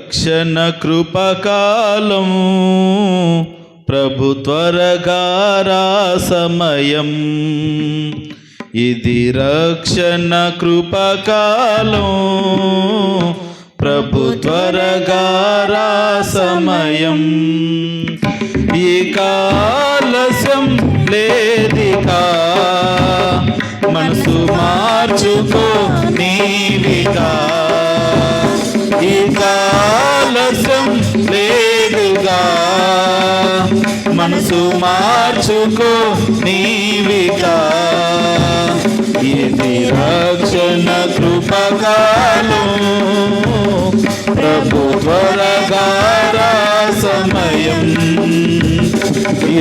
రక్షణ కృపకాలం ప్రభు త్వరగా రా సమయం. ఇది రక్షణ కృపకాలం ప్రభు త్వరగా రా సమయం. ఈ కాలస్యం లేదికా మనసు మార్చుకో నీవిగా. ఈ కాలస్యం లేదుగా మనసు మార్చుకో నీవిగా. ఇది రక్షణ కృపకాలం ప్రభు త్వరగా రా సమయం.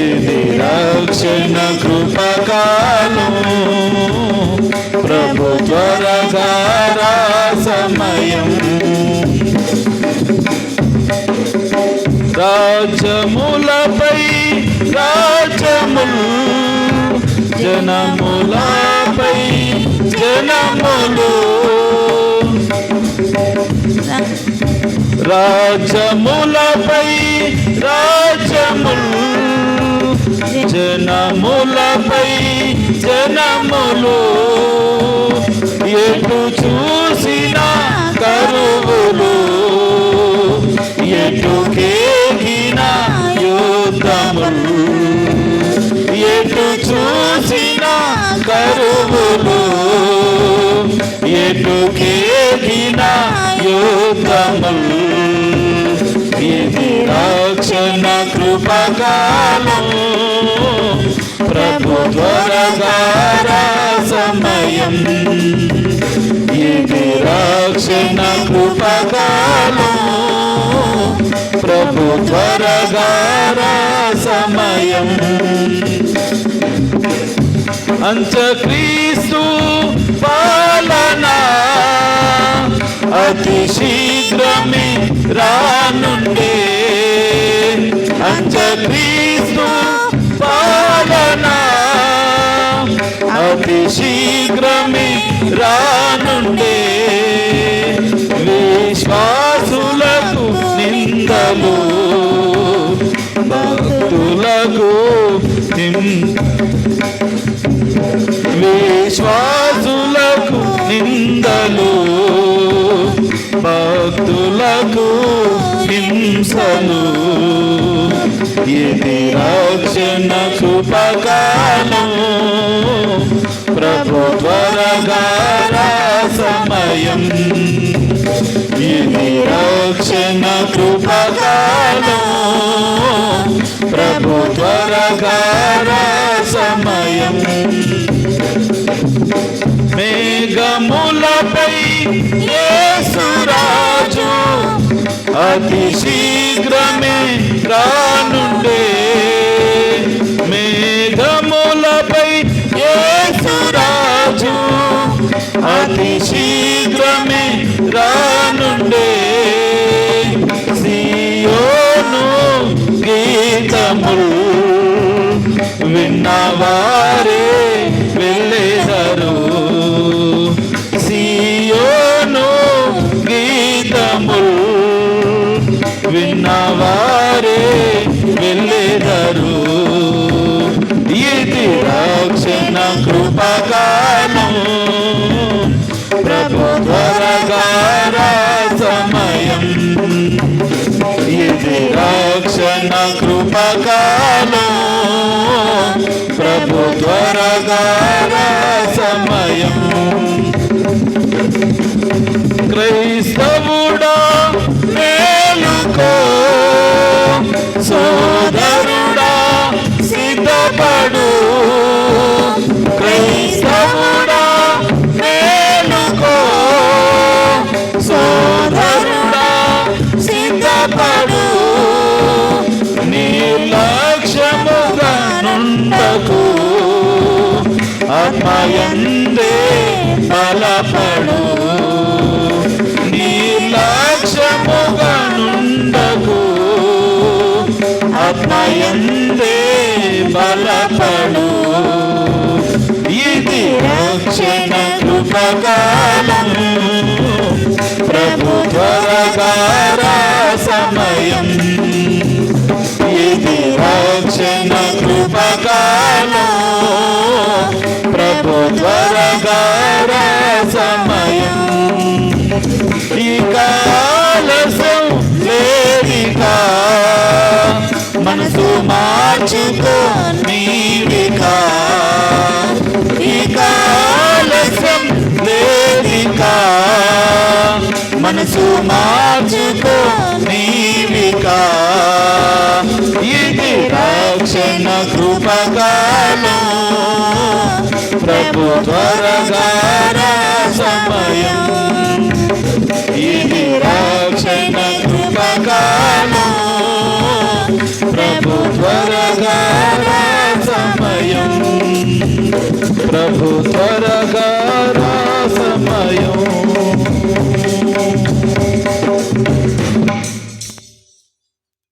ఇది రక్షణ కృపకాలం ప్రభు త్వరగా రా సమయం. రాజ్యములపై రాజ్యములు జనములపై జనములు. రాజ్యములపై రాజ్యములు జనములపై జనములు. ఎటు చూసినా కరువులు ఎటు కేగినా యుద్ధములు. ఎటు చూసినా కరువులు ఎటు కేగినా యుద్ధములు. ఇది రక్షణ కృపకాలం ప్రభు త్వరగా రా సమయం. ఇది రక్షణ కృపకాలం ప్రభు త్వరగా రా సమయం. అంత్యక్రీస్తు పాలన అతి శీఘ్రమే రానుండే. అంత్యక్రీస్తు పాలన అతి శీఘ్రమే రానుండే. విశ్వాసులకు నిందలు భక్తులకు విశ్వాసులకు నిందలు భక్తులకు హింసలు. ఇది రక్షణ కృపకాలం ప్రభు త్వరగా రా సమయం. ఇది రక్షణ కృపకాలం ప్రభు త్వరగా రా సమయం. మేఘములపై యేసురాజు అతి శీఘ్రమే రానుండే. మేఘములపై యేసురాజు అతి శీఘ్రమే రానుండే. సియోను గీతములు విన్నవారే వెళ్ళేదరు. సియోను గీతములు విన్నవారే వెళ్ళేదరు. ఇది రక్షణ కృపకాలం ప్రభు త్వరగా రా సమయం. ఇది రక్షణ కృపకాలం ప్రభు త్వరగా రా సమయం. క్రైస్తవుడా మేలుకో సోదరుడా సిద్ధపడు. క్రైస్తవుడా మేలుకో సోదరుడా సిద్ధపడు. నిర్లక్ష్యముగా నుండకు ఆత్మయందే బలపడు. నిర్లక్ష్యముగా నుండకు ఆత్మయందే బలపడు. ఇది రక్షణ కృపకాలం ప్రభు త్వరగా రా సమయం. ఇది రక్షణ కృపకాలం, ప్రభు త్వరగా రా సమయం. ఈ కాలసం లేదికా, మనసు మార్చుకో నీవికా. ఈ కాలసం లేదికా, మనసు మార్చుకో నీవికా. ఇది రక్షణ కృపకాలం, ప్రభు త్వరగా రా సమయం. ఇది రక్షణ కృపకాలం, ప్రభు త్వరగా రా సమయం. ప్రభు త్వరగా